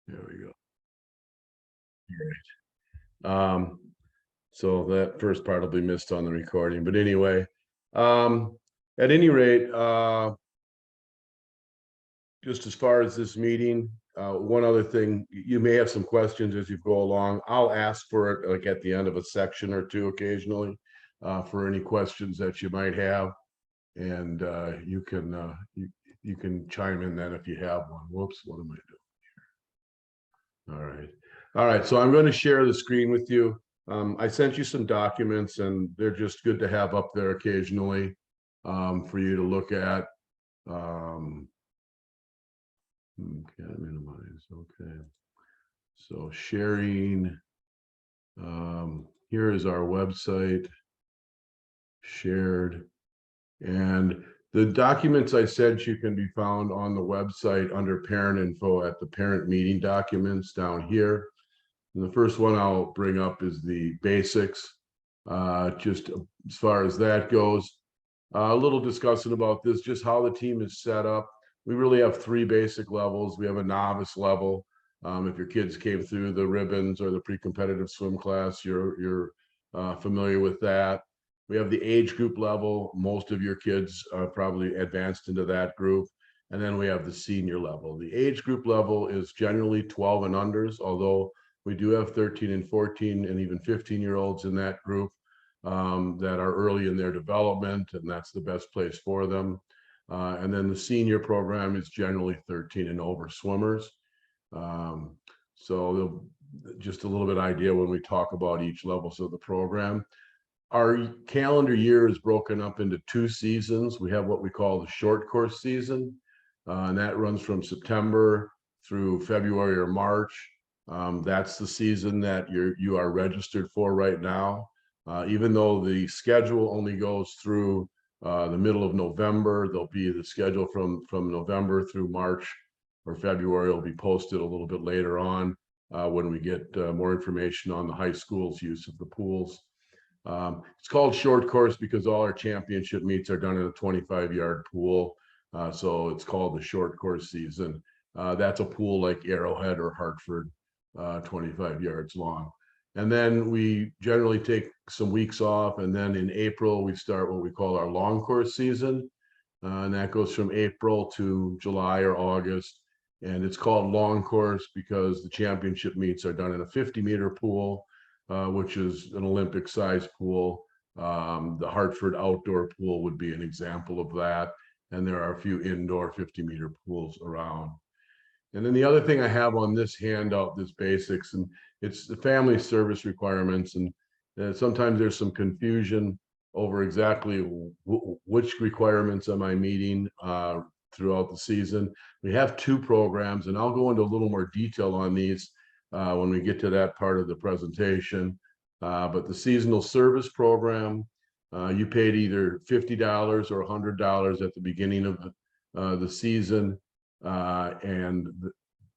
There we go. All right. So that first part will be missed on the recording, but anyway, at any rate, just as far as this meeting, one other thing, you may have some questions as you go along. I'll ask for it like at the end of a section or two occasionally, for any questions that you might have. And you can chime in then if you have one. Whoops, what am I doing? All right. So I'm going to share the screen with you. I sent you some documents, and they're just good to have up there occasionally, for you to look at. Okay, minimize. Okay. So sharing. Here is our website shared. And the documents I sent you can be found on the website under parent info at the parent meeting documents down here. And the first one I'll bring up is the basics. Just as far as that goes, a little discussion about this, just how the team is set up. We really have three basic levels. We have a novice level. If your kids came through the ribbons or the pre-competitive swim class, you're familiar with that. We have the age group level. Most of your kids are probably advanced into that group. And then we have the senior level. The age group level is generally 12 and unders, although we do have 13 and 14 and even 15-year-olds in that group, that are early in their development, and that's the best place for them. And then the senior program is generally 13 and over swimmers. So just a little bit idea when we talk about each levels of the program. Our calendar year is broken up into two seasons. We have what we call the short course season, and that runs from September through February or March. That's the season that you are registered for right now. Even though the schedule only goes through the middle of November, there'll be the schedule from November through March or February will be posted a little bit later on, when we get more information on the high school's use of the pools. It's called short course because all our championship meets are done in a 25-yard pool. So it's called the short course season. That's a pool like Arrowhead or Hartford, 25 yards long. And then we generally take some weeks off. And then in April, we start what we call our long course season. And that goes from April to July or August. And it's called long course because the championship meets are done in a 50-meter pool, which is an Olympic size pool. The Hartford outdoor pool would be an example of that. And there are a few indoor 50-meter pools around. And then the other thing I have on this handout, this basics, and it's the family service requirements. And sometimes there's some confusion over exactly which requirements am I meeting throughout the season. We have two programs, and I'll go into a little more detail on these when we get to that part of the presentation. But the seasonal service program, you paid either $50 or $100 at the beginning of the season. And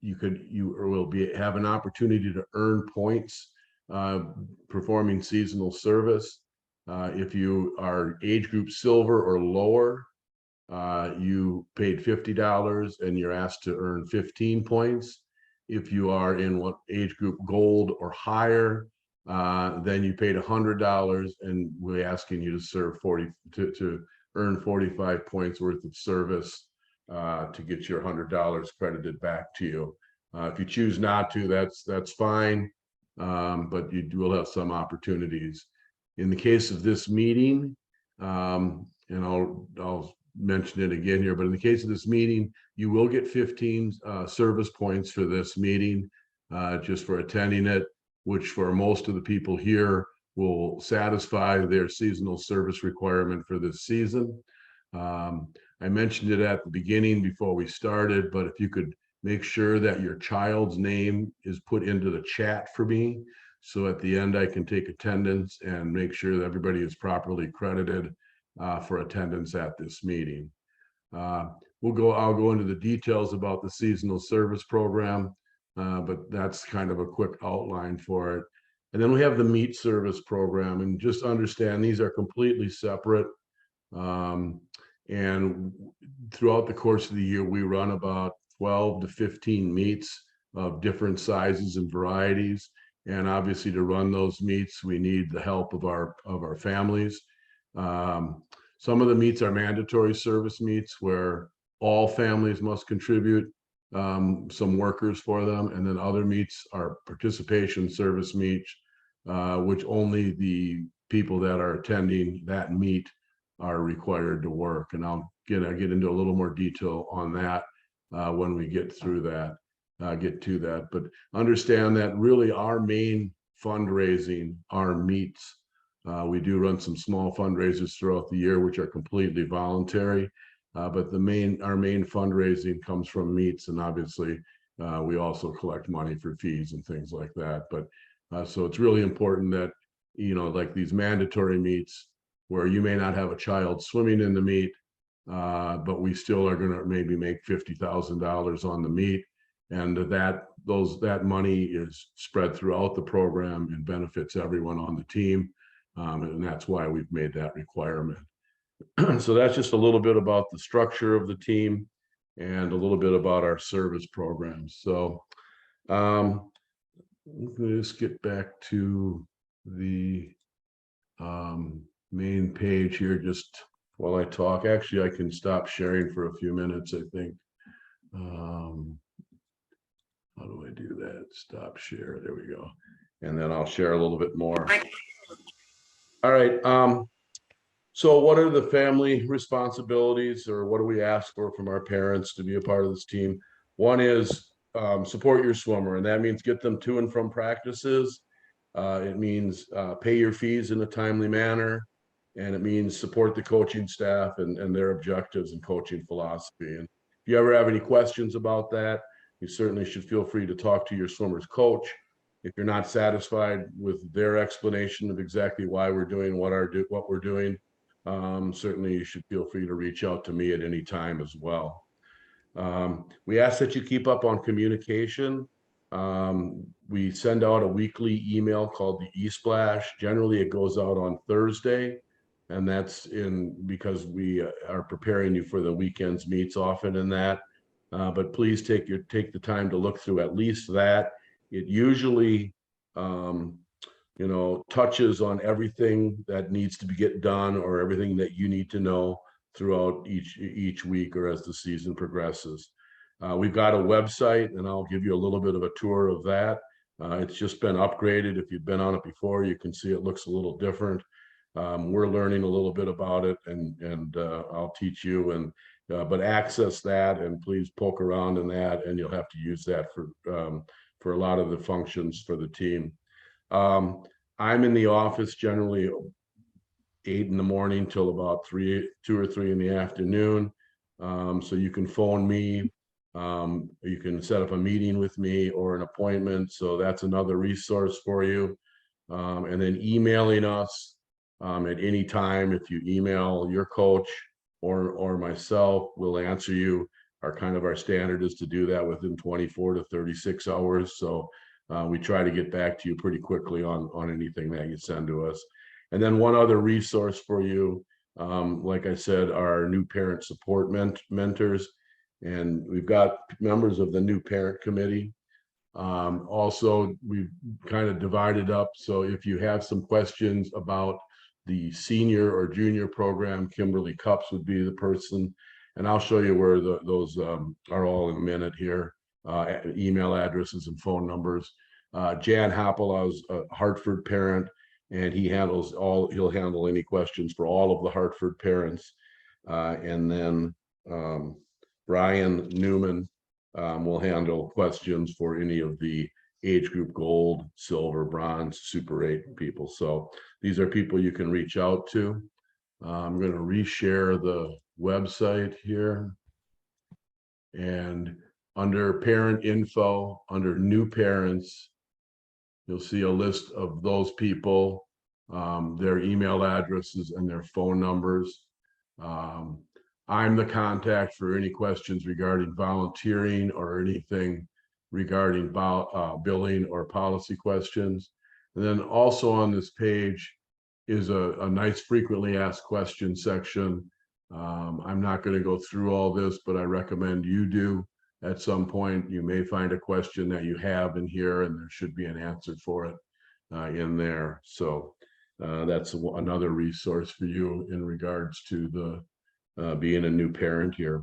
you will have an opportunity to earn points performing seasonal service. If you are age group silver or lower, you paid $50 and you're asked to earn 15 points. If you are in what age group gold or higher, then you paid $100 and we're asking you to serve to earn 45 points worth of service to get your $100 credited back to you. If you choose not to, that's fine, but you will have some opportunities. In the case of this meeting, and I'll mention it again here, but in the case of this meeting, you will get 15 service points for this meeting, just for attending it, which for most of the people here will satisfy their seasonal service requirement for this season. I mentioned it at the beginning before we started, but if you could make sure that your child's name is put into the chat for me, so at the end I can take attendance and make sure that everybody is properly credited for attendance at this meeting. I'll go into the details about the seasonal service program, but that's kind of a quick outline for it. And then we have the meet service program, and just understand these are completely separate. And throughout the course of the year, we run about 12 to 15 meets of different sizes and varieties. And obviously, to run those meets, we need the help of our families. Some of the meets are mandatory service meets where all families must contribute some workers for them, and then other meets are participation service meets, which only the people that are attending that meet are required to work. And I'll get into a little more detail on that when we get through that, get to that. But understand that really our main fundraising are meets. We do run some small fundraisers throughout the year, which are completely voluntary. But our main fundraising comes from meets, and obviously we also collect money for fees and things like that. But so it's really important that, like these mandatory meets where you may not have a child swimming in the meet, but we still are going to maybe make $50,000 on the meet, and that money is spread throughout the program and benefits everyone on the team, and that's why we've made that requirement. So that's just a little bit about the structure of the team and a little bit about our service programs. So let's get back to the main page here just while I talk. Actually, I can stop sharing for a few minutes, I think. How do I do that? Stop share. There we go. And then I'll share a little bit more. All right. So what are the family responsibilities, or what do we ask for from our parents to be a part of this team? One is support your swimmer, and that means get them to and from practices. It means pay your fees in a timely manner, and it means support the coaching staff and their objectives and coaching philosophy. And if you ever have any questions about that, you certainly should feel free to talk to your swimmer's coach. If you're not satisfied with their explanation of exactly why we're doing what we're doing, certainly you should feel free to reach out to me at any time as well. We ask that you keep up on communication. We send out a weekly email called the E-Splash. Generally, it goes out on Thursday, and that's because we are preparing you for the weekend's meets often in that. But please take the time to look through at least that. It usually touches on everything that needs to get done or everything that you need to know throughout each week or as the season progresses. We've got a website, and I'll give you a little bit of a tour of that. It's just been upgraded. If you've been on it before, you can see it looks a little different. We're learning a little bit about it, and I'll teach you. But access that, and please poke around in that, and you'll have to use that for a lot of the functions for the team. I'm in the office generally 8 in the morning till about 2 or 3 in the afternoon. So you can phone me, you can set up a meeting with me or an appointment. So that's another resource for you. And then emailing us at any time. If you email your coach or myself, we'll answer you. Our standard is to do that within 24 to 36 hours. So we try to get back to you pretty quickly on anything that you send to us. And then one other resource for you, like I said, our new parent support mentors, and we've got members of the new parent committee. Also, we've kind of divided up. So if you have some questions about the senior or junior program, Kimberly Cups would be the person. And I'll show you where those are all in a minute here. Email addresses and phone numbers. Jan Hoppel is a Hartford parent, and he'll handle any questions for all of the Hartford parents. And then Brian Newman will handle questions for any of the age group gold, silver, bronze, Super 8 people. So these are people you can reach out to. I'm going to reshare the website here, and under parent info, under new parents, you'll see a list of those people, their email addresses and their phone numbers. I'm the contact for any questions regarding volunteering or anything regarding billing or policy questions. And then also on this page is a nice frequently asked questions section. I'm not going to go through all this, but I recommend you do. at some point. You may find a question that you have in here, and there should be an answer for it in there. So that's another resource for you in regards to the being a new parent here.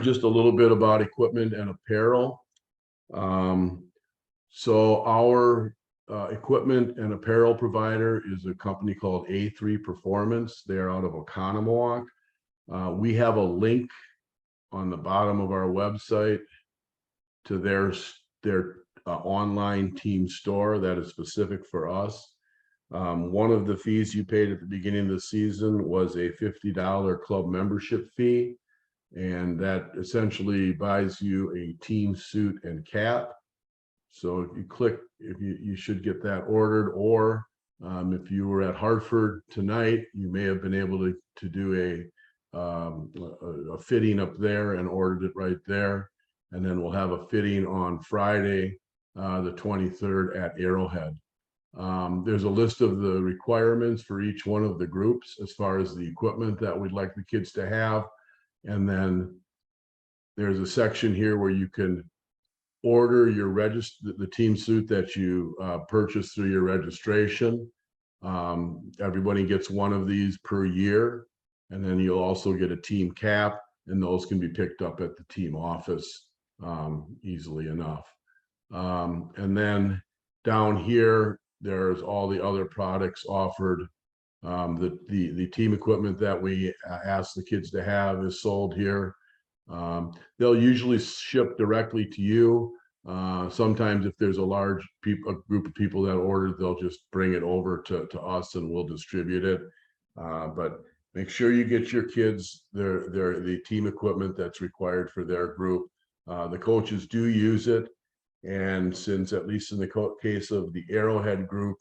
Just a little bit about equipment and apparel. So our equipment and apparel provider is a company called A3 Performance. They're out of Oconomowoc. We have a link on the bottom of our website to their online team store that is specific for us. One of the fees you paid at the beginning of the season was a $50 club membership fee, and that essentially buys you a team suit and cap. So if you click, you should get that ordered, or if you were at Hartford tonight, you may have been able to do a fitting up there and ordered it right there. And then we'll have a fitting on Friday, the 23rd at Arrowhead. There's a list of the requirements for each one of the groups as far as the equipment that we'd like the kids to have. And then there's a section here where you can order your the team suit that you purchased through your registration. Everybody gets one of these per year, and then you'll also get a team cap, and those can be picked up at the team office easily enough. And then down here, there's all the other products offered. The team equipment that we ask the kids to have is sold here. They'll usually ship directly to you. Sometimes if there's a group of people that order, they'll just bring it over to us and we'll distribute it. But make sure you get your kids the team equipment that's required for their group. The coaches do use it. And since, at least in the case of the Arrowhead group,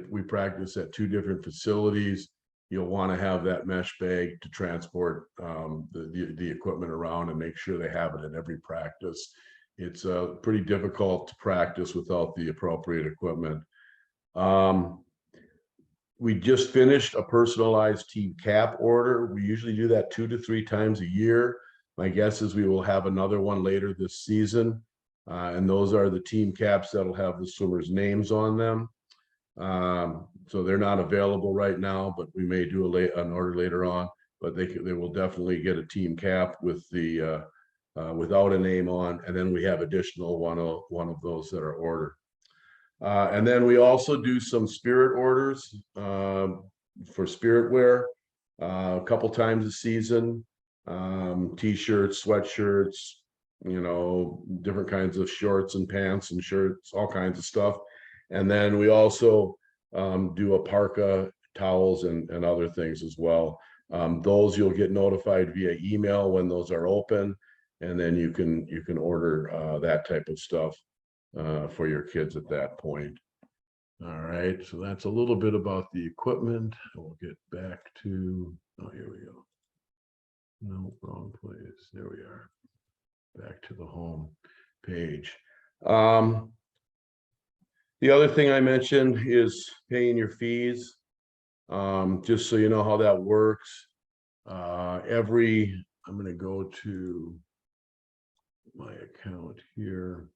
we practice at 2 different facilities, you'll want to have that mesh bag to transport the equipment around and make sure they have it at every practice. It's pretty difficult to practice without the appropriate equipment. We just finished a personalized team cap order. We usually do that 2 to 3 times a year. My guess is we will have another one later this season. And those are the team caps that'll have the swimmers' names on them. So they're not available right now, but we may do an order later on. But they will definitely get a team cap with the without a name on, and then we have additional one of those that are ordered. And then we also do some spirit orders for spirit wear a couple times a season. T-shirts, sweatshirts, different kinds of shorts and pants and shirts, all kinds of stuff. And then we also do a parka, towels, and other things as well. Those you'll get notified via email when those are open, and then you can order that type of stuff for your kids at that point. All right, so that's a little bit about the equipment. We'll get back to, oh, here we go. No, wrong place. There we are. Back to the home page. The other thing I mentioned is paying your fees. Just so you know how that works. I'm going to go to my account here,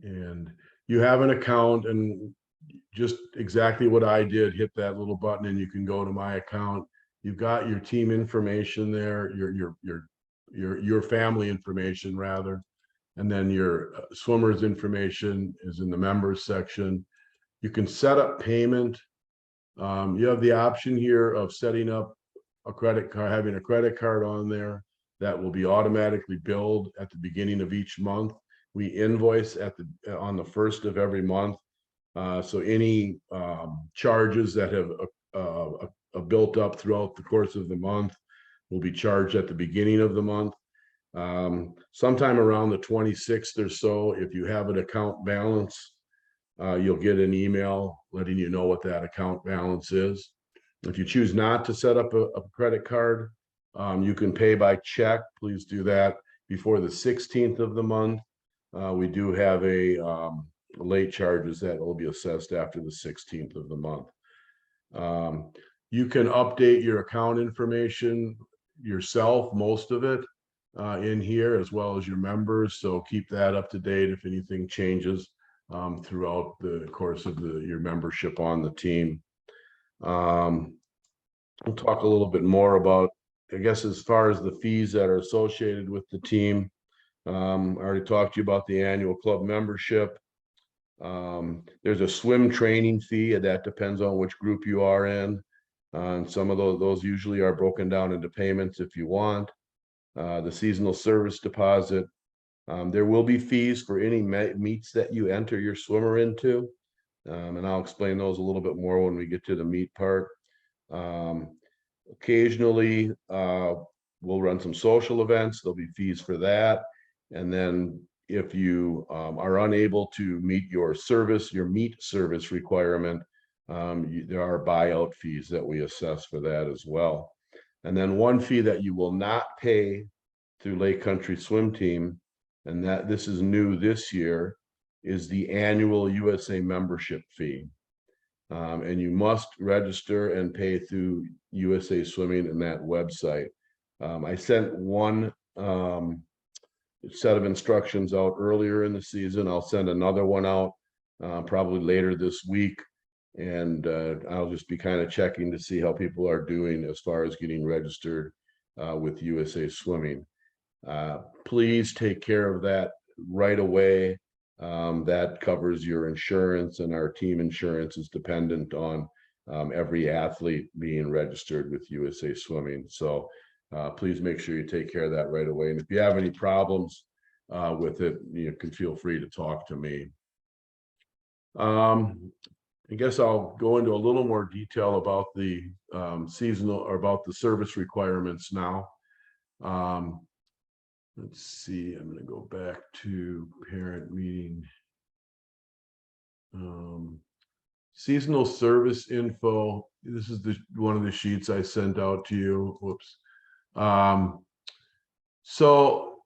and you have an account, and just exactly what I did, hit that little button and you can go to my account. You've got your team information there, your family information rather, and then your swimmers information is in the members section. You can set up payment. You have the option here of setting up a credit card, having a credit card on there that will be automatically billed at the beginning of each month. We invoice on the 1st of every month. So any charges that have built up throughout the course of the month will be charged at the beginning of the month. Sometime around the 26th or so, if you have an account balance, you'll get an email letting you know what that account balance is. If you choose not to set up a credit card, you can pay by check. Please do that before the 16th of the month. We do have a late charges that will be assessed after the 16th of the month. You can update your account information yourself, most of it. in here, as well as your members. So keep that up to date if anything changes throughout the course of your membership on the team. We'll talk a little bit more about, I guess, as far as the fees that are associated with the team. I already talked to you about the annual club membership. There's a swim training fee, and that depends on which group you are in. And some of those usually are broken down into payments if you want. The seasonal service deposit. There will be fees for any meets that you enter your swimmer into. And I'll explain those a little bit more when we get to the meet part. Occasionally, we'll run some social events. There'll be fees for that. And then if you are unable to meet your meet service requirement, there are buyout fees that we assess for that as well. And then one fee that you will not pay through Lake Country Swim Team, and that this is new this year, is the annual USA membership fee. And you must register and pay through USA Swimming and that website. I sent one set of instructions out earlier in the season. I'll send another one out probably later this week. And I'll just be kind of checking to see how people are doing as far as getting registered with USA Swimming. Please take care of that right away. That covers your insurance, and our team insurance is dependent on every athlete being registered with USA Swimming. So please make sure you take care of that right away. And if you have any problems with it, you can feel free to talk to me. I guess I'll go into a little more detail about the seasonal, or about the service requirements now. Let's see, I'm going to go back to parent meeting. Seasonal service info. This is one of the sheets I sent out to you. Whoops. So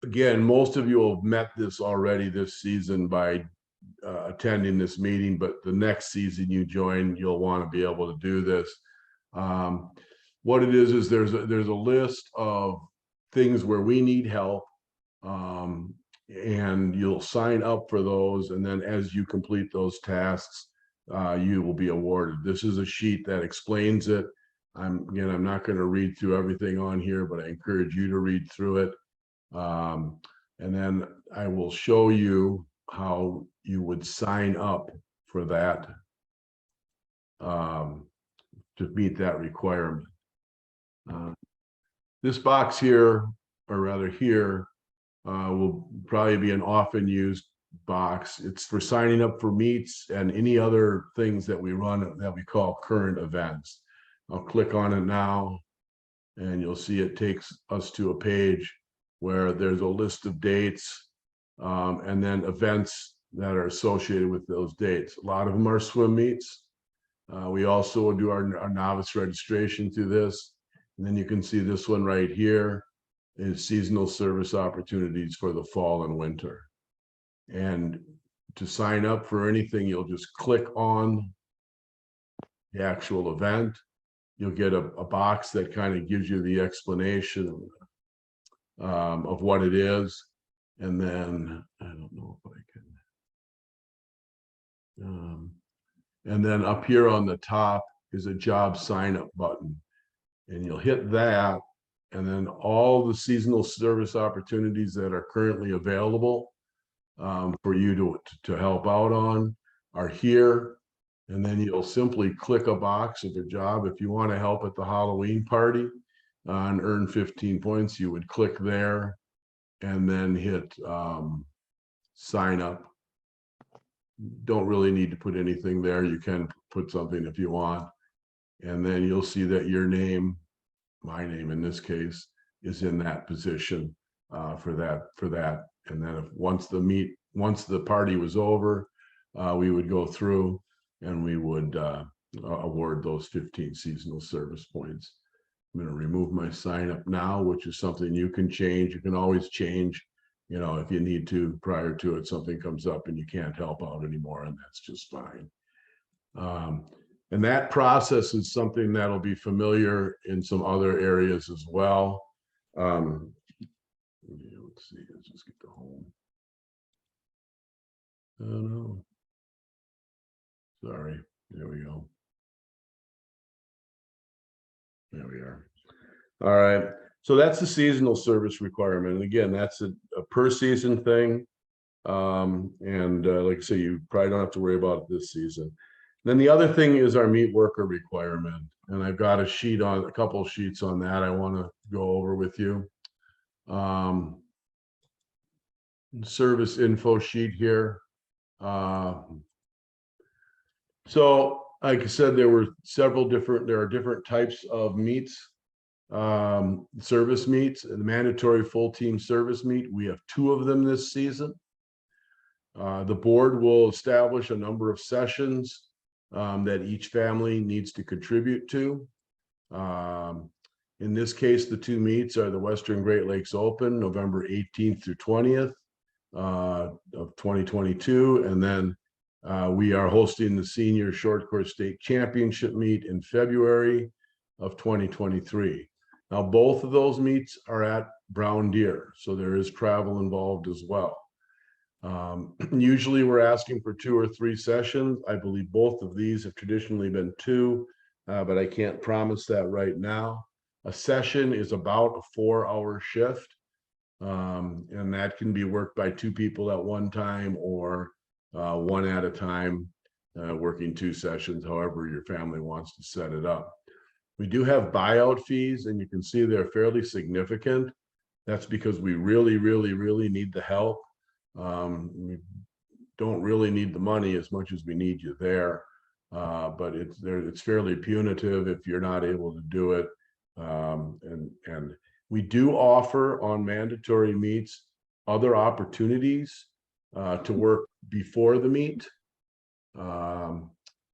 again, most of you have met this already this season by attending this meeting, but the next season you join, you'll want to be able to do this. What it is there's a list of things where we need help, and you'll sign up for those, and then as you complete those tasks, you will be awarded. This is a sheet that explains it. I'm not going to read through everything on here, but I encourage you to read through it, and then I will show you how you would sign up for that to meet that requirement. This box here, or rather here, will probably be an often used box. It's for signing up for meets and any other things that we run that we call current events. I'll click on it now, and you'll see it takes us to a page where there's a list of dates and then events that are associated with those dates. A lot of them are swim meets. We also do our novice registration through this. And then you can see this one right here is seasonal service opportunities for the fall and winter. And to sign up for anything, you'll just click on the actual event. You'll get a box that kind of gives you the explanation of what it is. And then, I don't know if I can. And then up here on the top is a job sign up button. And you'll hit that, and then all the seasonal service opportunities that are currently available for you to help out on are here. And then you'll simply click a box of a job. If you want to help at the Halloween party and earn 15 points, you would click there and then hit sign up. Don't really need to put anything there. You can put something if you want. And then you'll see that your name, my name in this case, is in that position for that. And then once the party was over, we would go through and we would award those 15 seasonal service points. I'm going to remove my sign up now, which is something you can change. You can always change, if you need to prior to it, something comes up and you can't help out anymore, and that's just fine. And that process is something that'll be familiar in some other areas as well. Let's see, let's just get to home. Oh no. Sorry. There we go. There we are. All right. So that's the seasonal service requirement. And again, that's a per season thing. And like I say, you probably don't have to worry about it this season. Then the other thing is our meat worker requirement. And I've got a couple of sheets on that I want to go over with you. Service info sheet here. So like I said, there are different types of meats, service meats, and the mandatory full team service meat. We have 2 of them this season. The board will establish a number of sessions that each family needs to contribute to. In this case, the 2 meets are the Western Great Lakes Open, November 18th through 20th of 2022. And then we are hosting the Senior Short Course State Championship meet in February of 2023. Now, both of those meets are at Brown Deer, so there is travel involved as well. Usually we're asking for 2 or 3 sessions. I believe both of these have traditionally been 2, but I can't promise that right now. A session is about a 4-hour shift, and that can be worked by 2 people at one time or 1 at a time, working 2 sessions, however your family wants to set it up. We do have buyout fees, and you can see they're fairly significant. That's because we really, really, really need the help. We don't really need the money as much as we need you there, but it's fairly punitive if you're not able to do it. And we do offer on mandatory meets other opportunities to work before the meet,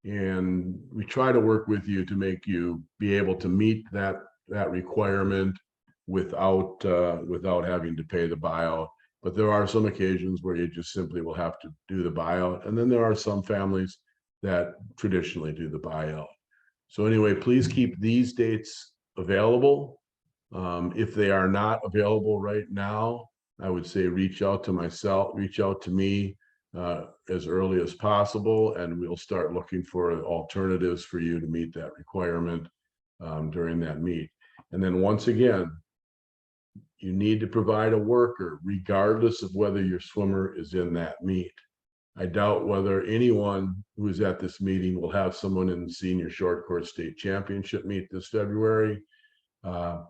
and we try to work with you to make you be able to meet that requirement without having to pay the buyout. But there are some occasions where you just simply will have to do the buyout. And then there are some families that traditionally do the buyout. So anyway, please keep these dates available. If they are not available right now, I would say reach out to me as early as possible, and we'll start looking for alternatives for you to meet that requirement during that meet. And then once again, you need to provide a worker regardless of whether your swimmer is in that meet. I doubt whether anyone who is at this meeting will have someone in the Senior Short Course State Championship meet this February. The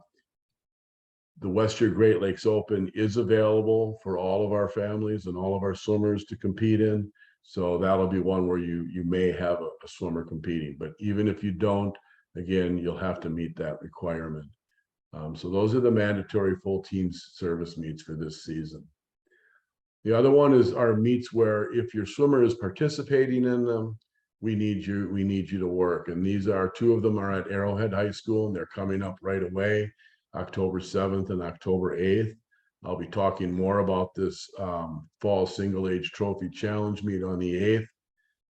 Western Great Lakes Open is available for all of our families and all of our swimmers to compete in. So that'll be one where you may have a swimmer competing, but even if you don't, again, you'll have to meet that requirement. So those are the mandatory full team service meets for this season. The other one is our meets where if your swimmer is participating in them, we need you to work. And these are 2 of them are at Arrowhead High School, and they're coming up right away, October 7th and October 8th. I'll be talking more about this fall single age trophy challenge meet on the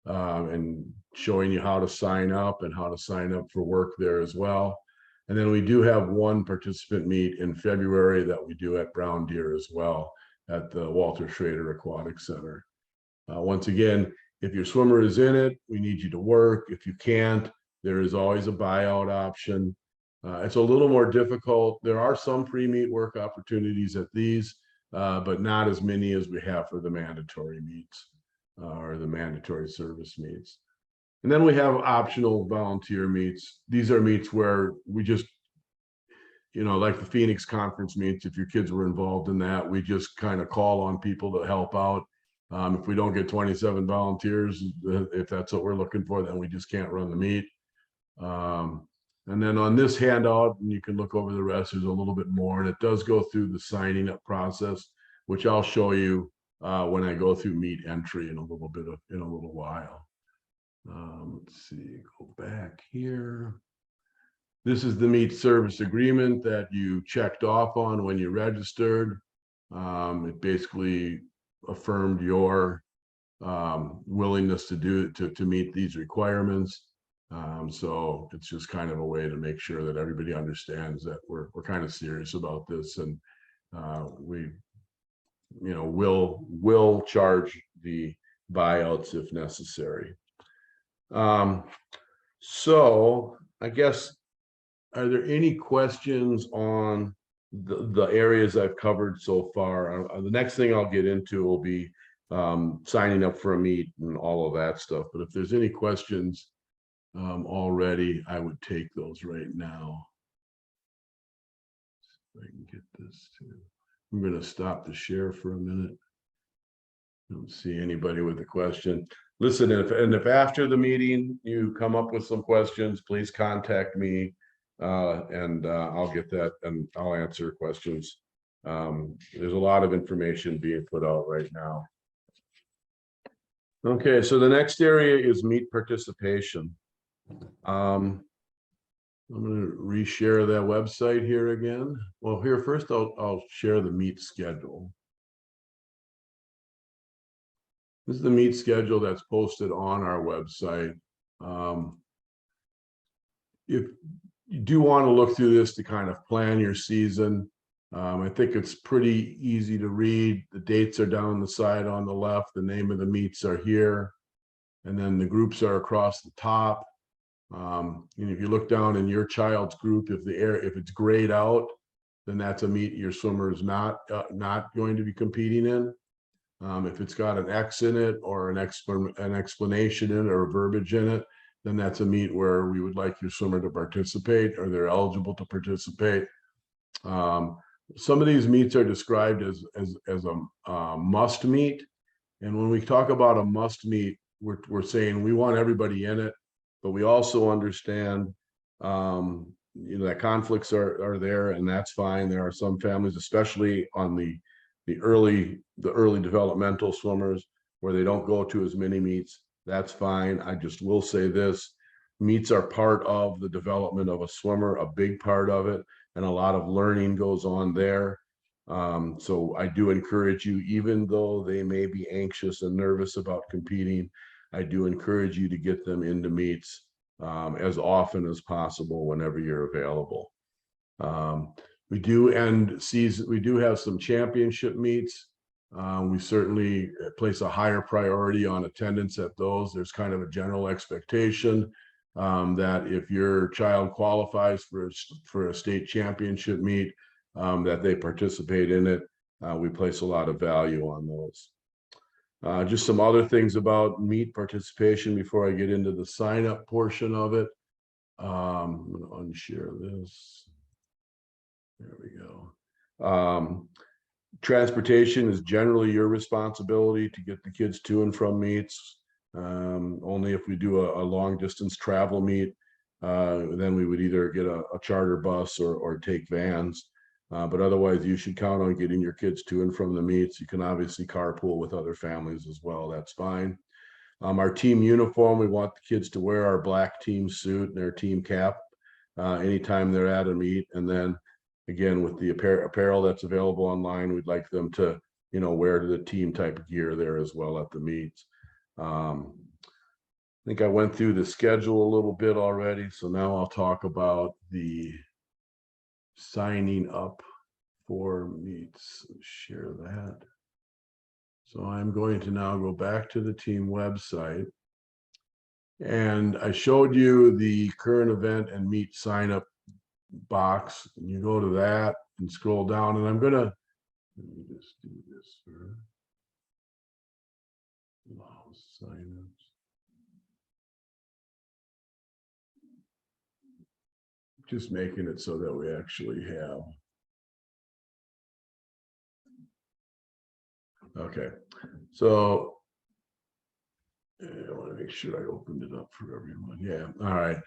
8th, and showing you how to sign up and how to sign up for work there as well. And then we do have 1 participant meet in February that we do at Brown Deer as well at the Walter Schrader Aquatic Center. Once again, if your swimmer is in it, we need you to work. If you can't, there is always a buyout option. It's a little more difficult. There are some pre-meet work opportunities at these, but not as many as we have for the mandatory meets or the mandatory service meets. And then we have optional volunteer meets. These are meets where we just, like the Phoenix conference meets, if your kids were involved in that, we just kind of call on people to help out. If we don't get 27 volunteers, if that's what we're looking for, then we just can't run the meet. And then on this handout, and you can look over the rest, there's a little bit more, and it does go through the signing up process, which I'll show you when I go through meet entry in a little while. Let's see, go back here. This is the meet service agreement that you checked off on when you registered. It basically affirmed your willingness to meet these requirements. So it's just kind of a way to make sure that everybody understands that we're kind of serious about this, and we, will charge the buyouts if necessary. So I guess, are there any questions on the areas I've covered so far? The next thing I'll get into will be signing up for a meet and all of that stuff. But if there's any questions already, I would take those right now. If I can get this to, I'm going to stop the share for a minute. I don't see anybody with a question. Listen, if after the meeting you come up with some questions, please contact me, and I'll get that and I'll answer questions. There's a lot of information being put out right now. Okay, so the next area is meet participation. I'm going to reshare that website here again. Well, here first I'll share the meet schedule. This is the meet schedule that's posted on our website. If you do want to look through this to kind of plan your season, I think it's pretty easy to read. The dates are down the side on the left. The name of the meets are here. And then the groups are across the top. And if you look down in your child's group, if it's grayed out, then that's a meet your swimmer is not going to be competing in. If it's got an X in it or an explanation in it or verbiage in it, then that's a meet where we would like your swimmer to participate, or they're eligible to participate. Some of these meets are described as a must meet. And when we talk about a must meet, we're saying we want everybody in it, but we also understand that conflicts are there, and that's fine. There are some families, especially on the early developmental swimmers, where they don't go to as many meets. That's fine. I just will say this: meets are part of the development of a swimmer, a big part of it, and a lot of learning goes on there. So I do encourage you, even though they may be anxious and nervous about competing, I do encourage you to get them into meets as often as possible whenever you're available. We do have some championship meets. We certainly place a higher priority on attendance at those. There's kind of a general expectation that if your child qualifies for a state championship meet, that they participate in it. We place a lot of value on those. Just some other things about meet participation before I get into the sign up portion of it. I'm going to unshare this. There we go. Transportation is generally your responsibility to get the kids to and from meets. Only if we do a long distance travel meet, then we would either get a charter bus or take vans. But otherwise, you should count on getting your kids to and from the meets. You can obviously carpool with other families as well. That's fine. Our team uniform, we want the kids to wear our black team suit and their team cap anytime they're at a meet. And then again, with the apparel that's available online, we'd like them to, wear the team type of gear there as well at the meets. I think I went through the schedule a little bit already. So now I'll talk about the signing up for meets. Share that. So I'm going to now go back to the team website, and I showed you the current event and meet sign up box, and you go to that and scroll down, and let me just do this for signups. Just making it so that we actually have. Okay, so I want to make sure I opened it up for everyone. Yeah, all right.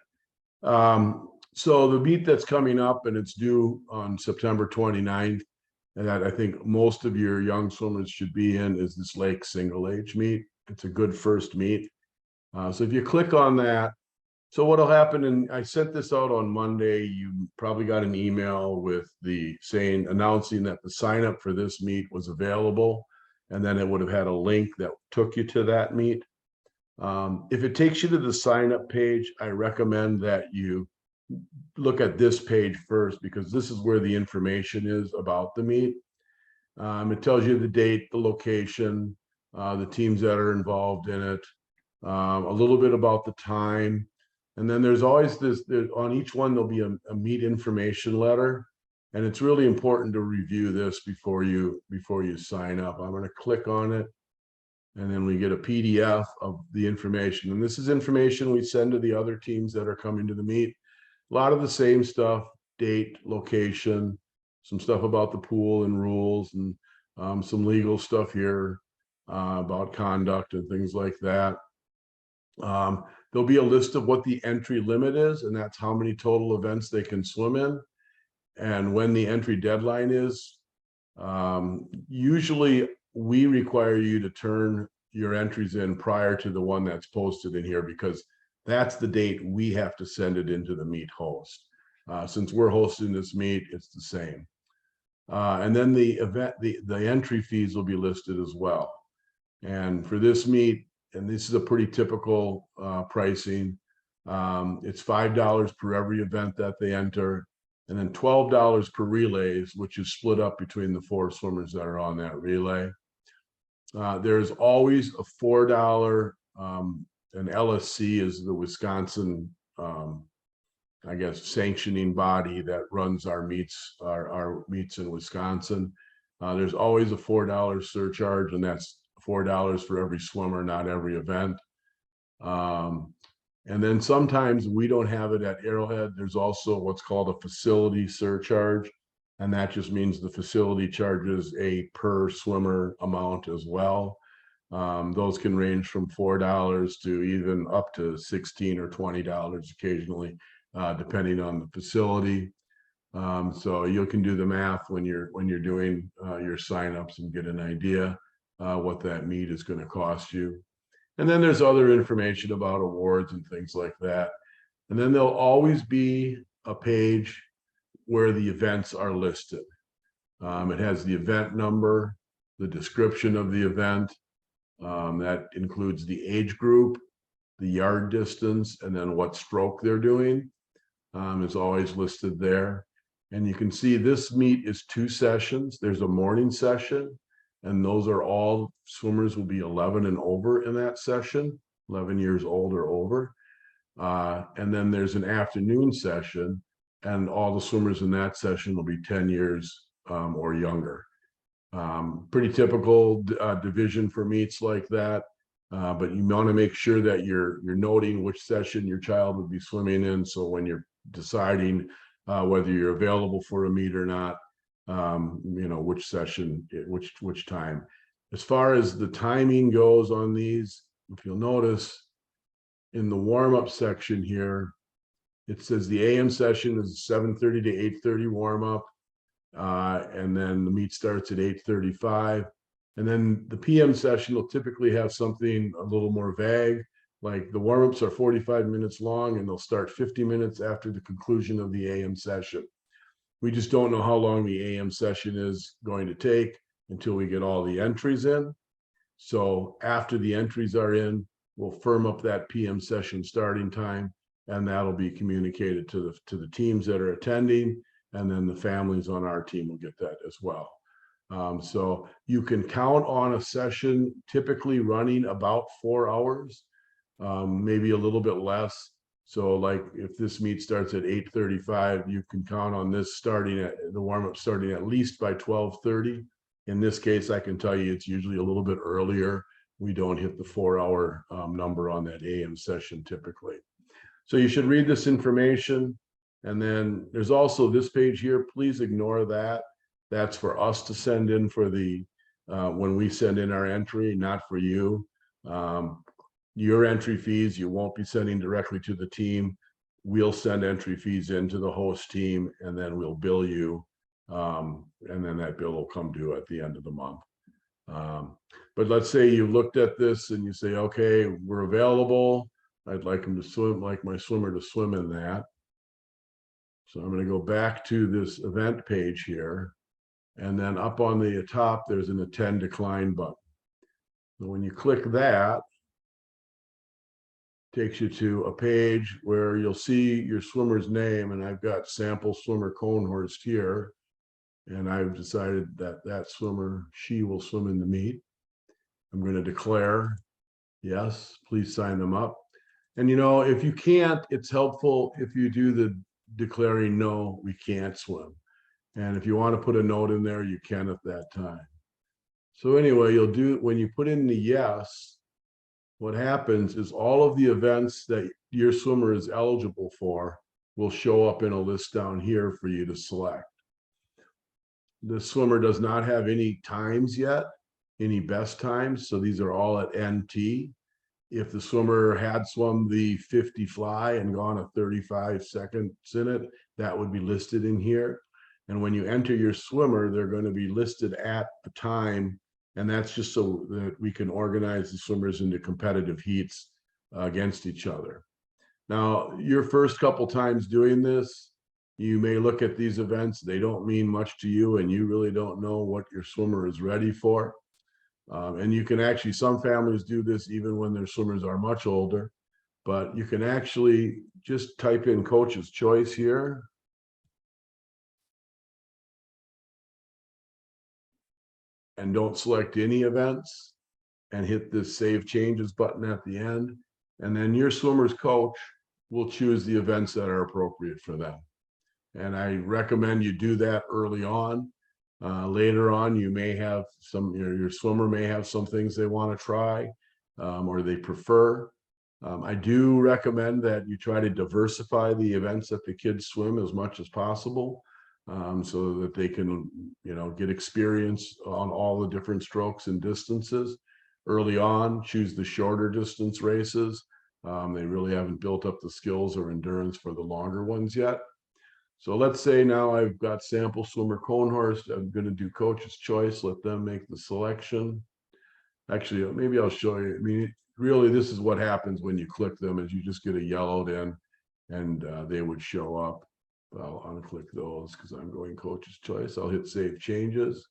So the meet that's coming up, and it's due on September 29th, and that I think most of your young swimmers should be in, is this Lake single age meet. It's a good first meet. So if you click on that, so what'll happen, and I sent this out on Monday, you probably got an email with announcing that the sign up for this meet was available, and then it would have had a link that took you to that meet. If it takes you to the sign up page, I recommend that you look at this page first, because this is where the information is about the meet. It tells you the date, the location, the teams that are involved in it, a little bit about the time. And then there's always this, on each one, there'll be a meet information letter. And it's really important to review this before you sign up. I'm going to click on it. And then we get a PDF of the information. And this is information we send to the other teams that are coming to the meet. A lot of the same stuff: date, location, some stuff about the pool and rules, and some legal stuff here about conduct and things like that. There'll be a list of what the entry limit is, and that's how many total events they can swim in, and when the entry deadline is. Usually we require you to turn your entries in prior to the one that's posted in here, because that's the date we have to send it into the meet host. Since we're hosting this meet, it's the same. And then the entry fees will be listed as well. And for this meet, and this is a pretty typical pricing, it's $5 per every event that they enter, and then $12 per relays, which is split up between the 4 swimmers that are on that relay. There's always a $4, and LSC is the Wisconsin, I guess, sanctioning body that runs our meets, our meets in Wisconsin. There's always a $4 surcharge, and that's $4 for every swimmer, not every event. And then sometimes we don't have it at Arrowhead. There's also what's called a facility surcharge, and that just means the facility charges a per swimmer amount as well. Those can range from $4 to even up to $16 or $20 occasionally, depending on the facility. So you can do the math when you're doing your signups and get an idea what that meet is going to cost you. And then there's other information about awards and things like that. And then there'll always be a page where the events are listed. It has the event number, the description of the event. That includes the age group, the yard distance, and then what stroke they're doing. Is always listed there. And you can see this meet is 2 sessions. There's a morning session, and those are all swimmers will be 11 and over in that session, 11 years old or over. And then there's an afternoon session, and all the swimmers in that session will be 10 years or younger. Pretty typical division for meets like that. But you want to make sure that you're noting which session your child would be swimming in. So when you're deciding whether you're available for a meet or not, which session, which time. As far as the timing goes on these, if you'll notice in the warm-up section here, it says the AM session is 7:30 to 8:30 warm-up, and then the meet starts at 8:35. And then the PM session will typically have something a little more vague, like the warm-ups are 45 minutes long, and they'll start 50 minutes after the conclusion of the AM session. We just don't know how long the AM session is going to take until we get all the entries in. So after the entries are in, we'll firm up that PM session starting time, and that'll be communicated to the teams that are attending, and then the families on our team will get that as well. So you can count on a session typically running about 4 hours, maybe a little bit less. So like if this meet starts at 8:35, you can count on this starting at the warm-up starting at least by 12:30. In this case, I can tell you it's usually a little bit earlier. We don't hit the 4-hour number on that AM session typically. So you should read this information. And then there's also this page here. Please ignore that. That's for us to send in for the when we send in our entry, not for you. Your entry fees, you won't be sending directly to the team. We'll send entry fees into the host team, and then we'll bill you. And then that bill will come due at the end of the month. But let's say you looked at this and you say, okay, we're available. I'd like them to swim, like my swimmer to swim in that. So I'm going to go back to this event page here. And then up on the top, there's an attend decline button. So when you click that, takes you to a page where you'll see your swimmer's name, and I've got sample swimmer Conehorst here, and I've decided that that swimmer, she will swim in the meet. I'm going to declare, yes, please sign them up. And if you can't, it's helpful if you do the declaring, no, we can't swim. And if you want to put a note in there, you can at that time. So anyway, you'll do, when you put in the yes, what happens is all of the events that your swimmer is eligible for will show up in a list down here for you to select. The swimmer does not have any times yet, any best times. So these are all at NT. If the swimmer had swum the 50 fly and gone a 35 seconds in it, that would be listed in here. And when you enter your swimmer, they're going to be listed at the time. And that's just so that we can organize the swimmers into competitive heats against each other. Now, your first couple times doing this, you may look at these events, they don't mean much to you, and you really don't know what your swimmer is ready for. And you can actually, some families do this even when their swimmers are much older, but you can actually just type in coach's choice here. And don't select any events and hit this save changes button at the end. And then your swimmer's coach will choose the events that are appropriate for them. And I recommend you do that early on. Later on, you may have your swimmer may have some things they want to try or they prefer. I do recommend that you try to diversify the events that the kids swim as much as possible so that they can, get experience on all the different strokes and distances. Early on, choose the shorter distance races. They really haven't built up the skills or endurance for the longer ones yet. So let's say now I've got sample swimmer Conehorst. I'm going to do coach's choice. Let them make the selection. Actually, maybe I'll show you. I mean, really, this is what happens when you click them is you just get a yellowed in and they would show up. I'll unclick those because I'm going coach's choice. I'll hit save changes.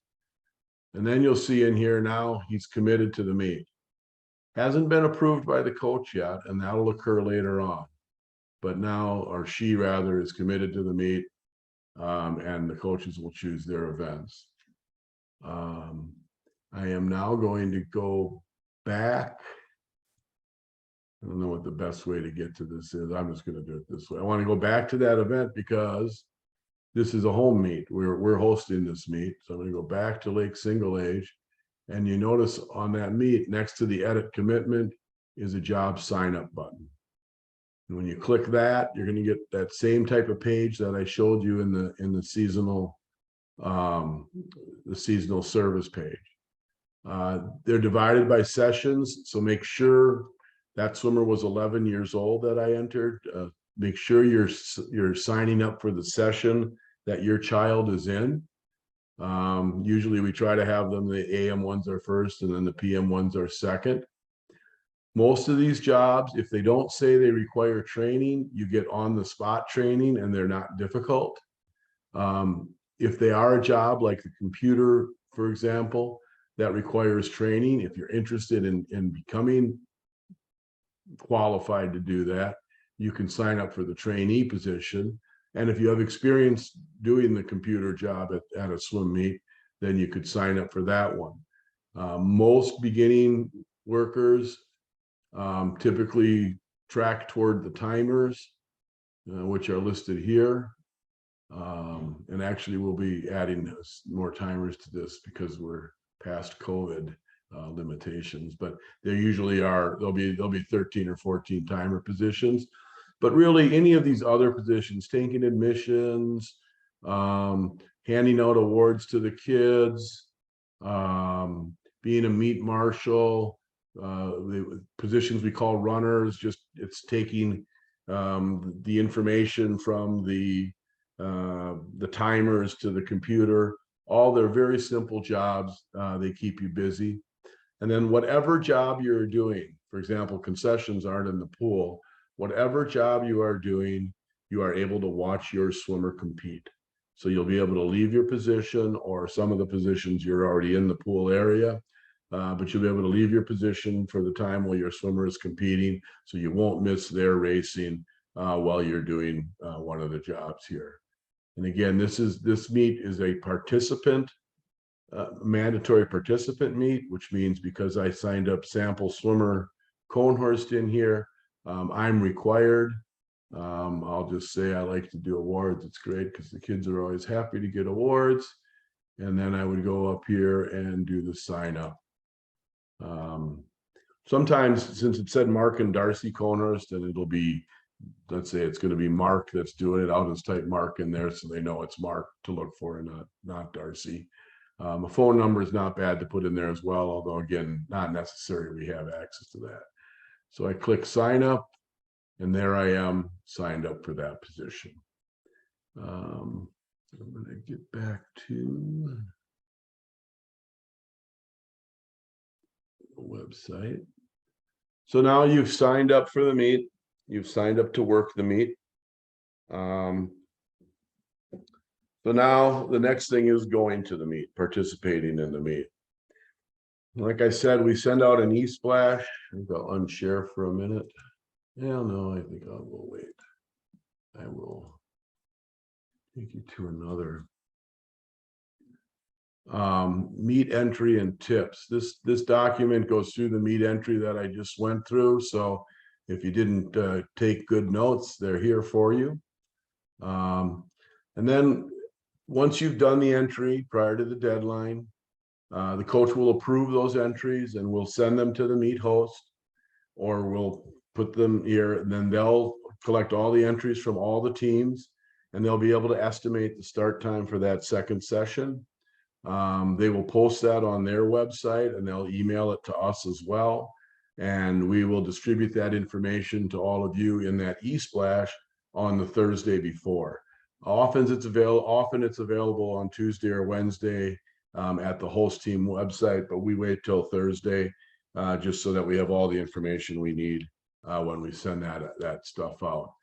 And then you'll see in here now he's committed to the meet. Hasn't been approved by the coach yet, and that'll occur later on. But now, or she rather, is committed to the meet, and the coaches will choose their events. I am now going to go back. I don't know what the best way to get to this is. I'm just going to do it this way. I want to go back to that event because this is a home meet. We're hosting this meet. So I'm going to go back to Lake Single Age. And you notice on that meet, next to the edit commitment is a job sign up button. And when you click that, you're going to get that same type of page that I showed you in the seasonal service page. They're divided by sessions, so make sure that swimmer was 11 years old that I entered. Make sure you're signing up for the session that your child is in. Usually we try to have them, the AM ones are first and then the PM ones are second. Most of these jobs, if they don't say they require training, you get on the spot training and they're not difficult. If they are a job like the computer, for example, that requires training, if you're interested in becoming qualified to do that, you can sign up for the trainee position. And if you have experience doing the computer job at a swim meet, then you could sign up for that one. Most beginning workers typically track toward the timers, which are listed here. And actually we'll be adding more timers to this because we're past COVID limitations, but there usually are, there'll be 13 or 14 timer positions. But really any of these other positions, taking admissions, handing out awards to the kids, being a meet marshal, the positions we call runners, just it's taking the information from the timers to the computer. All they're very simple jobs. They keep you busy. And then whatever job you're doing, for example, concessions aren't in the pool, whatever job you are doing, you are able to watch your swimmer compete. So you'll be able to leave your position or some of the positions you're already in the pool area. but you'll be able to leave your position for the time while your swimmer is competing, so you won't miss their racing while you're doing one of the jobs here. And again, this meet is a participant, mandatory participant meet, which means because I signed up sample swimmer Cohnhorst in here, I'm required. I'll just say I like to do awards. It's great because the kids are always happy to get awards. And then I would go up here and do the sign up. Sometimes, since it said Mark and Darcy Cohnhorst, and it'll be, let's say it's going to be Mark that's doing it, I'll just type Mark in there so they know it's Mark to look for and not Darcy. A phone number is not bad to put in there as well, although again, not necessary. We have access to that. So I click sign up, and there I am signed up for that position. I'm going to get back to the website. So now you've signed up for the meet. You've signed up to work the meet. So now the next thing is going to the meet, participating in the meet. Like I said, we send out an e-splash. I think I'll unshare for a minute. Yeah, no, I think I will wait. I will take you to another. Meet entry and tips. This document goes through the meet entry that I just went through. So if you didn't take good notes, they're here for you. And then once you've done the entry prior to the deadline, the coach will approve those entries and we'll send them to the meet host, or we'll put them here, and then they'll collect all the entries from all the teams, and they'll be able to estimate the start time for that second session. They will post that on their website, and they'll email it to us as well. And we will distribute that information to all of you in that e-splash on the Thursday before. Often it's available on Tuesday or Wednesday at the host team website, but we wait till Thursday just so that we have all the information we need when we send that stuff out.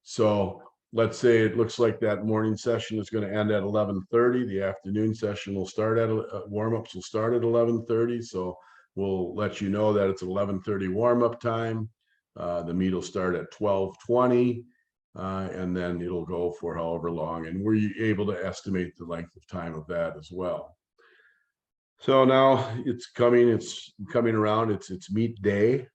So let's say it looks like that morning session is going to end at 11:30. The afternoon session will start at warm-ups will start at 11:30. So we'll let you know that it's 11:30 warm-up time. The meet will start at 12:20, and then it'll go for however long. And we're able to estimate the length of time of that as well. So now it's coming around. It's meet day.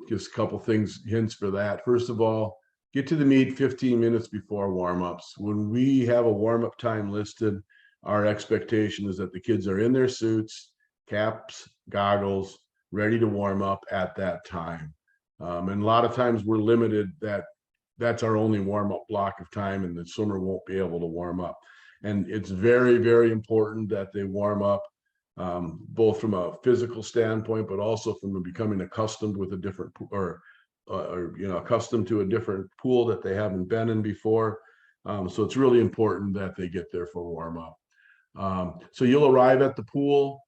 Just a couple hints for that. First of all, get to the meet 15 minutes before warm-ups. When we have a warm-up time listed, our expectation is that the kids are in their suits, caps, goggles, ready to warm up at that time. And a lot of times we're limited that's our only warm-up block of time, and the swimmer won't be able to warm up. And it's very, very important that they warm up, both from a physical standpoint, but also from becoming accustomed with a different accustomed to a different pool that they haven't been in before. So it's really important that they get there for warm up. So you'll arrive at the pool.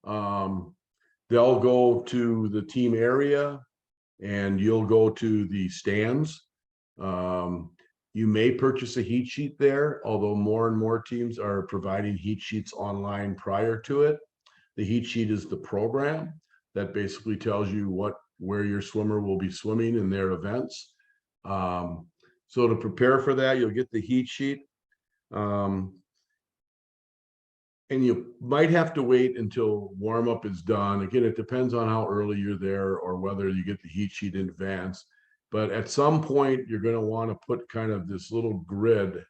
They'll go to the team area, and you'll go to the stands. You may purchase a heat sheet there, although more and more teams are providing heat sheets online prior to it. The heat sheet is the program that basically tells you where your swimmer will be swimming in their events. So to prepare for that, you'll get the heat sheet. And you might have to wait until warm-up is done. Again, it depends on how early you're there or whether you get the heat sheet in advance. But at some point, you're going to want to put kind of this little grid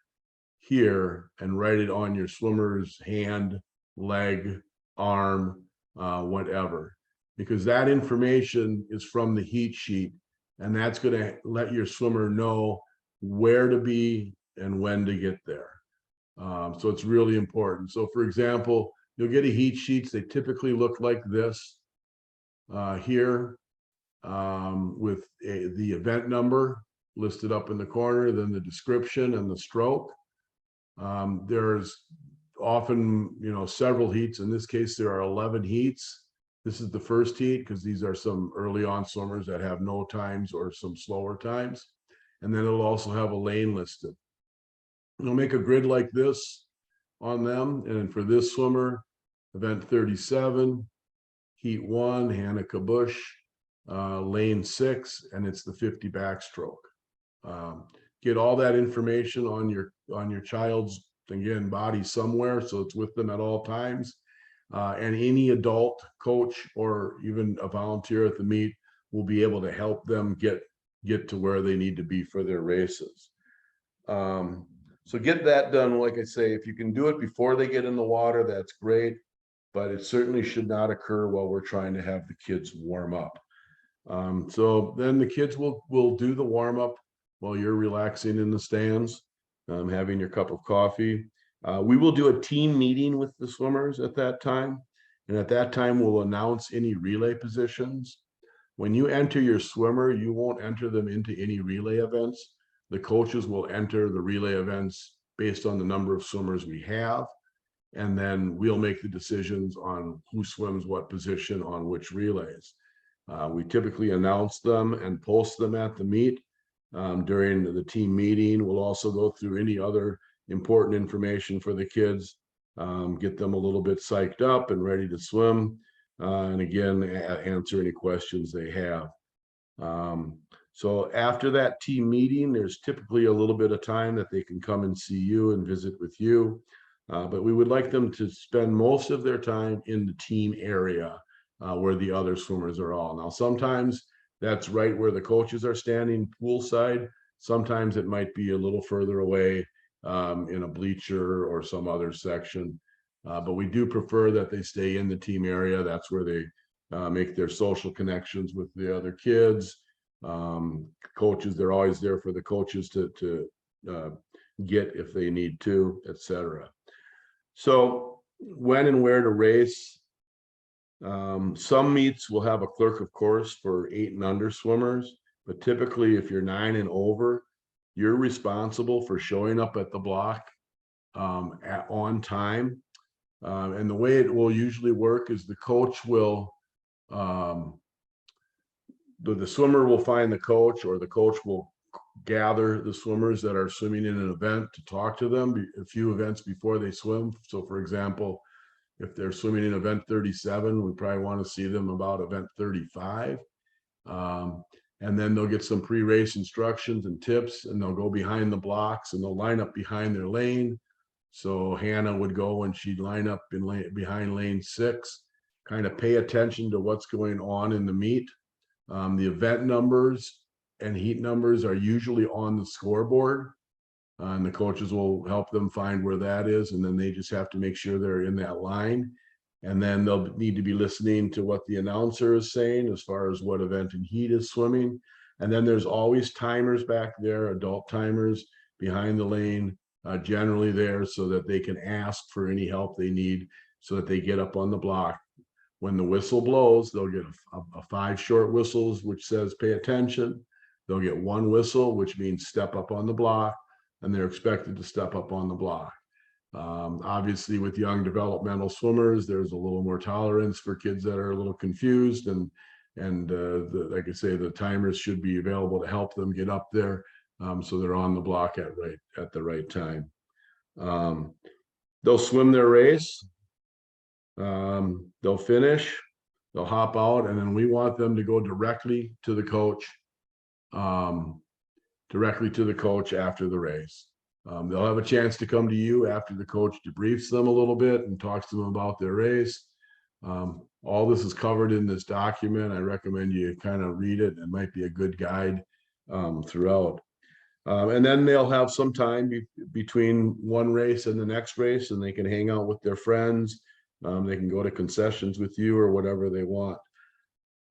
here and write it on your swimmer's hand, leg, arm, whatever, because that information is from the heat sheet, and that's going to let your swimmer know where to be and when to get there. So it's really important. So for example, you'll get a heat sheets. They typically look like this here, with the event number listed up in the corner, then the description and the stroke. There's often, several heats. In this case, there are 11 heats. This is the first heat because these are some early on swimmers that have no times or some slower times. And then it'll also have a lane listed. You'll make a grid like this on them. And for this swimmer, event 37, heat 1, Hannah Kabush, lane 6, and it's the 50 backstroke. Get all that information on your child's, again, body somewhere, so it's with them at all times. And any adult coach or even a volunteer at the meet will be able to help them get to where they need to be for their races. So get that done. Like I say, if you can do it before they get in the water, that's great, but it certainly should not occur while we're trying to have the kids warm up. So then the kids will do the warm up while you're relaxing in the stands, having your cup of coffee. We will do a team meeting with the swimmers at that time. And at that time, we'll announce any relay positions. When you enter your swimmer, you won't enter them into any relay events. The coaches will enter the relay events based on the number of swimmers we have. And then we'll make the decisions on who swims what position on which relays. We typically announce them and post them at the meet during the team meeting. We'll also go through any other important information for the kids, get them a little bit psyched up and ready to swim, and again, answer any questions they have. So after that team meeting, there's typically a little bit of time that they can come and see you and visit with you. But we would like them to spend most of their time in the team area where the other swimmers are all. Now, sometimes that's right where the coaches are standing poolside. Sometimes it might be a little further away in a bleacher or some other section. But we do prefer that they stay in the team area. That's where they make their social connections with the other kids. Coaches, they're always there for the coaches to get if they need to, etc. So when and where to race. Some meets will have a clerk of course for 8 and under swimmers, but typically if you're 9 and over, you're responsible for showing up at the block on time. And the way it will usually work is the coach will, the swimmer will find the coach, or the coach will gather the swimmers that are swimming in an event to talk to them a few events before they swim. So for example, if they're swimming in event 37, we probably want to see them about event 35. And then they'll get some pre-race instructions and tips, and they'll go behind the blocks and they'll line up behind their lane. So Hannah would go and she'd line up behind lane 6, kind of pay attention to what's going on in the meet. The event numbers and heat numbers are usually on the scoreboard. And the coaches will help them find where that is, and then they just have to make sure they're in that line. And then they'll need to be listening to what the announcer is saying as far as what event and heat is swimming. And then there's always timers back there, adult timers behind the lane, generally there, so that they can ask for any help they need, so that they get up on the block. When the whistle blows, they'll get a 5 short whistles, which says pay attention. They'll get 1 whistle, which means step up on the block, and they're expected to step up on the block. Obviously, with young developmental swimmers, there's a little more tolerance for kids that are a little confused, and like I say, the timers should be available to help them get up there, so they're on the block at the right time. They'll swim their race. They'll finish. They'll hop out, and then we want them to go directly to the coach. After the race. They'll have a chance to come to you after the coach debriefs them a little bit and talks to them about their race. All this is covered in this document. I recommend you kind of read it. It might be a good guide throughout. And then they'll have some time between one race and the next race, and they can hang out with their friends. They can go to concessions with you or whatever they want.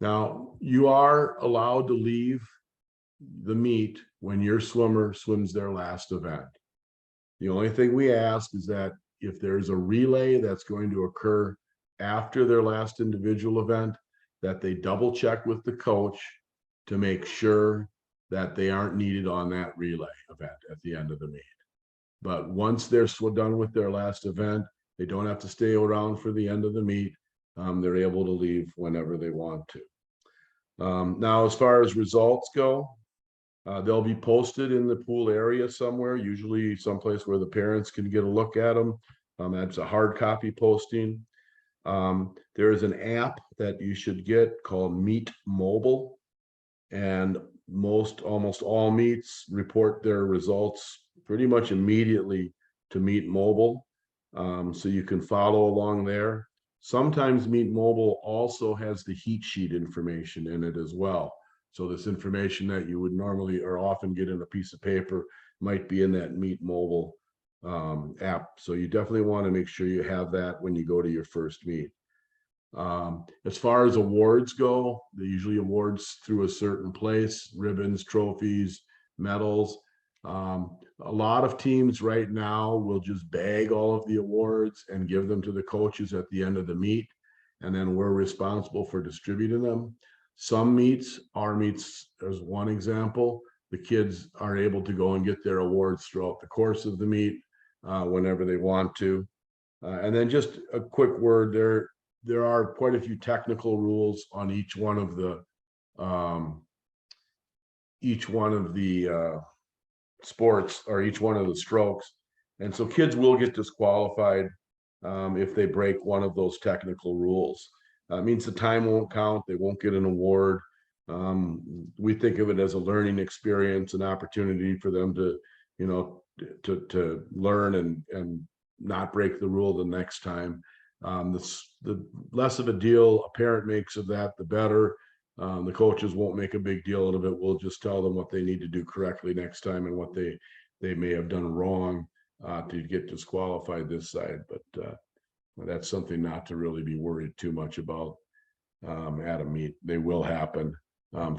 Now, you are allowed to leave the meet when your swimmer swims their last event. The only thing we ask is that if there's a relay that's going to occur after their last individual event, that they double check with the coach to make sure that they aren't needed on that relay event at the end of the meet. But once they're done with their last event, they don't have to stay around for the end of the meet. They're able to leave whenever they want to. Now, as far as results go, they'll be posted in the pool area somewhere, usually someplace where the parents can get a look at them. That's a hard copy posting. There is an app that you should get called Meet Mobile, and almost all meets report their results pretty much immediately to Meet Mobile. So you can follow along there. Sometimes Meet Mobile also has the heat sheet information in it as well. So this information that you would normally or often get in a piece of paper might be in that Meet Mobile app. So you definitely want to make sure you have that when you go to your first meet. As far as awards go, they usually awards through a certain place, ribbons, trophies, medals. A lot of teams right now will just bag all of the awards and give them to the coaches at the end of the meet, and then we're responsible for distributing them. Some meets, our meets, as one example, the kids are able to go and get their awards throughout the course of the meet whenever they want to. And then just a quick word there are quite a few technical rules on each one of the sports or each one of the strokes. And so kids will get disqualified if they break one of those technical rules. It means the time won't count, they won't get an award. We think of it as a learning experience, an opportunity for them to, to learn and not break the rule the next time. The less of a deal a parent makes of that, the better. The coaches won't make a big deal out of it. We'll just tell them what they need to do correctly next time and what they may have done wrong to get disqualified this side. But that's something not to really be worried too much about at a meet. They will happen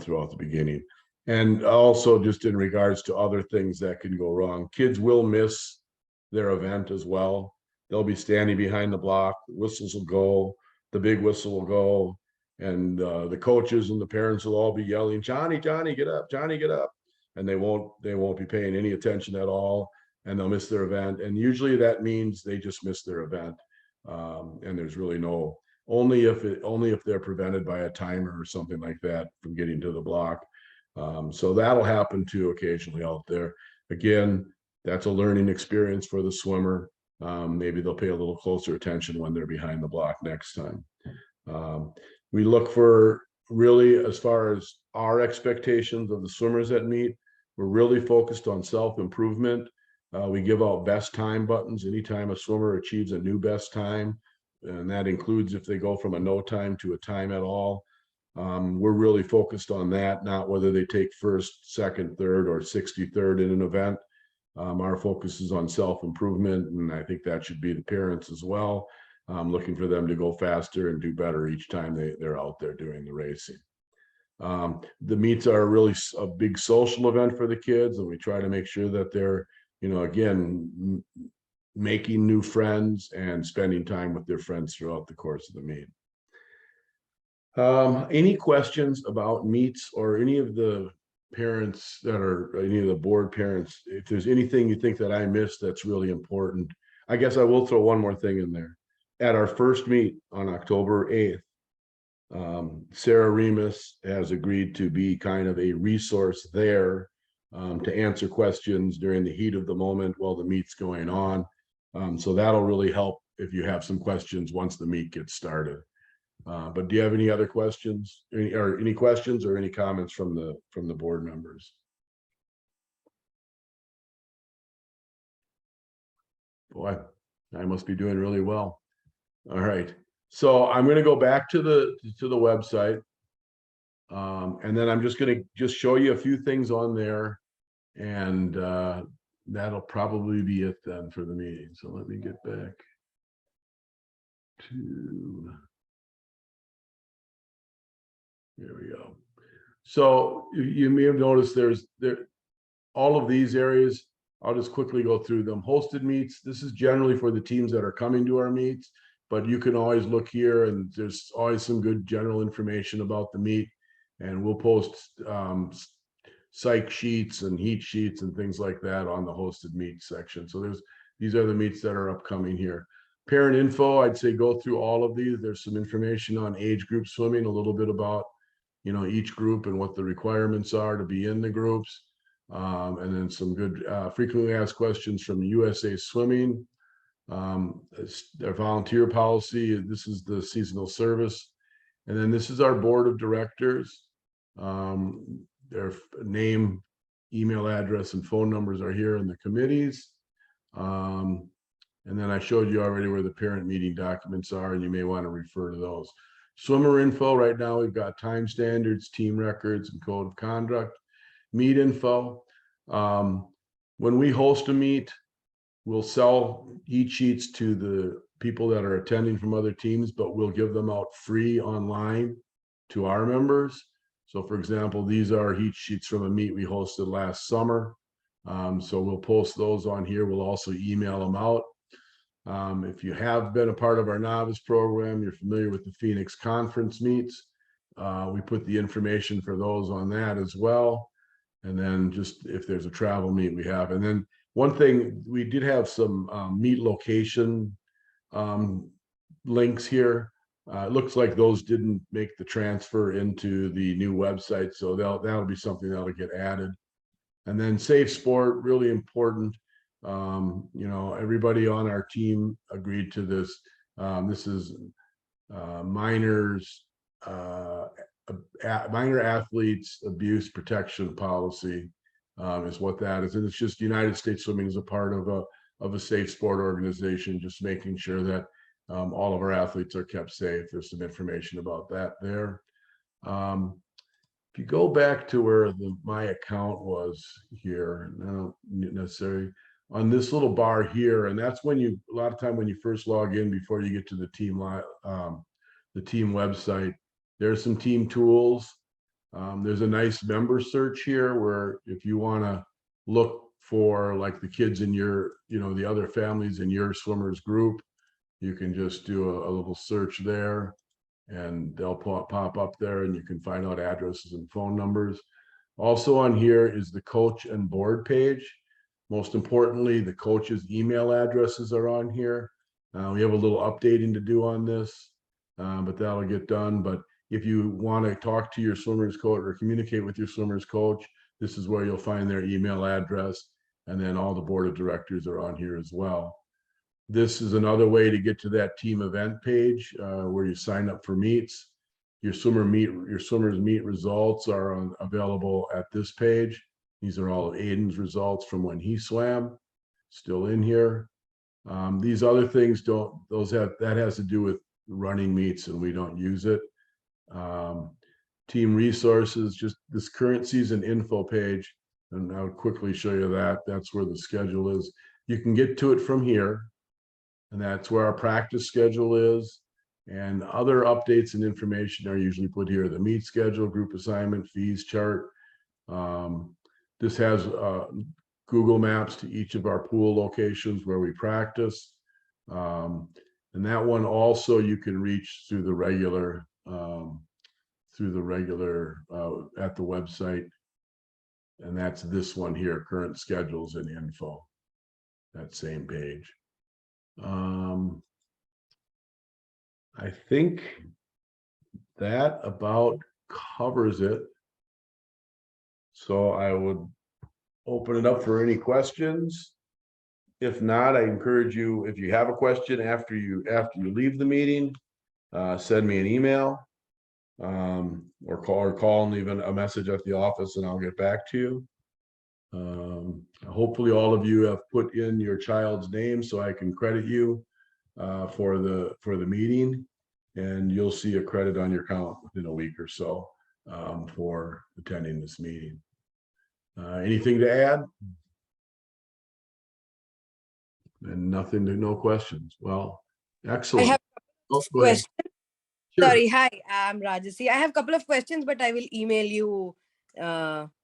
throughout the beginning. And also just in regards to other things that can go wrong, kids will miss their event as well. They'll be standing behind the block, the whistles will go, the big whistle will go, and the coaches and the parents will all be yelling, Johnny, Johnny, get up, Johnny, get up. And they won't be paying any attention at all, and they'll miss their event. And usually that means they just missed their event. And there's really only if they're prevented by a timer or something like that from getting to the block. So that'll happen too occasionally out there. Again, that's a learning experience for the swimmer. Maybe they'll pay a little closer attention when they're behind the block next time. We look for really, as far as our expectations of the swimmers that meet, we're really focused on self-improvement. We give out best time buttons anytime a swimmer achieves a new best time, and that includes if they go from a no time to a time at all. We're really focused on that, not whether they take first, second, third, or 63rd in an event. Our focus is on self-improvement, and I think that should be the parents as well, looking for them to go faster and do better each time they're out there doing the racing. The meets are really a big social event for the kids, and we try to make sure that they're, again, making new friends and spending time with their friends throughout the course of the meet. Any questions about meets or any of the parents that are any of the board parents? If there's anything you think that I missed that's really important, I guess I will throw one more thing in there. At our first meet on October 8th, Sarah Remus has agreed to be kind of a resource there to answer questions during the heat of the moment while the meet's going on. So that'll really help if you have some questions once the meet gets started. But do you have any other questions, any questions or any comments from the board members? Boy, I must be doing really well. All right, so I'm going to go back to the website, and then I'm just going to show you a few things on there, and that'll probably be it then for the meeting. So let me get back to. There we go. So you may have noticed there's all of these areas. I'll just quickly go through them. Hosted meets. This is generally for the teams that are coming to our meets, but you can always look here, and there's always some good general information about the meet. And we'll post psych sheets and heat sheets and things like that on the hosted meet section. So these are the meets that are upcoming here. Parent info, I'd say go through all of these. There's some information on age group swimming, a little bit about each group and what the requirements are to be in the groups. And then some good frequently asked questions from USA Swimming. Their volunteer policy, this is the seasonal service. And then this is our board of directors. Their name, email address, and phone numbers are here in the committees. And then I showed you already where the parent meeting documents are, and you may want to refer to those. Swimmer info, right now we've got time standards, team records, and code of conduct. Meet info. When we host a meet, we'll sell heat sheets to the people that are attending from other teams, but we'll give them out free online to our members. So for example, these are heat sheets from a meet we hosted last summer. So we'll post those on here. We'll also email them out. If you have been a part of our novice program, you're familiar with the Phoenix conference meets. We put the information for those on that as well. And then just if there's a travel meet we have. And then one thing, we did have some meet location links here. It looks like those didn't make the transfer into the new website. So that'll be something that'll get added. And then safe sport, really important. You know, everybody on our team agreed to this. This is minors, minor athletes abuse protection policy is what that is. And it's just United States Swimming is a part of a safe sport organization, just making sure that all of our athletes are kept safe. There's some information about that there. If you go back to where my account was here, not necessarily on this little bar here, and that's when you, a lot of time when you first log in before you get to the team website, there's some team tools. There's a nice member search here where if you want to look for like the kids in your, you know, the other families in your swimmers group, you can just do a little search there and they'll pop up there and you can find out addresses and phone numbers. Also on here is the coach and board page. Most importantly, the coach's email addresses are on here. We have a little updating to do on this, but that'll get done. But if you want to talk to your swimmer's coach or communicate with your swimmer's coach, this is where you'll find their email address. And then all the board of directors are on here as well. This is another way to get to that team event page where you sign up for meets. Your swimmer's meet results are available at this page. These are all of Aiden's results from when he swam, still in here. These other things that has to do with running meets and we don't use it. Team resources, just this current season info page, and I would quickly show you that. That's where the schedule is. You can get to it from here, and that's where our practice schedule is. And other updates and information are usually put here. The meet schedule, group assignment, fees chart. This has Google Maps to each of our pool locations where we practice. And that one also you can reach through the regular at the website. And that's this one here, current schedules and info, that same page. I think that about covers it. So I would open it up for any questions. If not, I encourage you, if you have a question after you leave the meeting, send me an email or call and leave a message at the office and I'll get back to you. Hopefully all of you have put in your child's name so I can credit you for the meeting, and you'll see a credit on your account within a week or so for attending this meeting. Anything to add? And no questions. Well, excellent. I have questions. Sure. Sorry, hi, I'm Rajasi. I have a couple of questions, but I will email you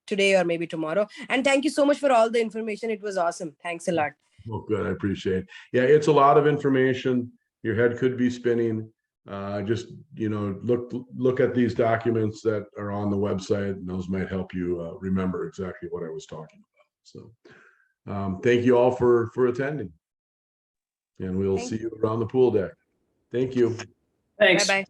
today or maybe tomorrow. And thank you so much for all the information. It was awesome. Thanks a lot. Well, good. I appreciate it. Yeah, it's a lot of information. Your head could be spinning. Just, you know, look at these documents that are on the website, and those might help you remember exactly what I was talking about. So thank you all for attending, and we'll see you around the pool deck. Thank you. Thanks. Bye-bye.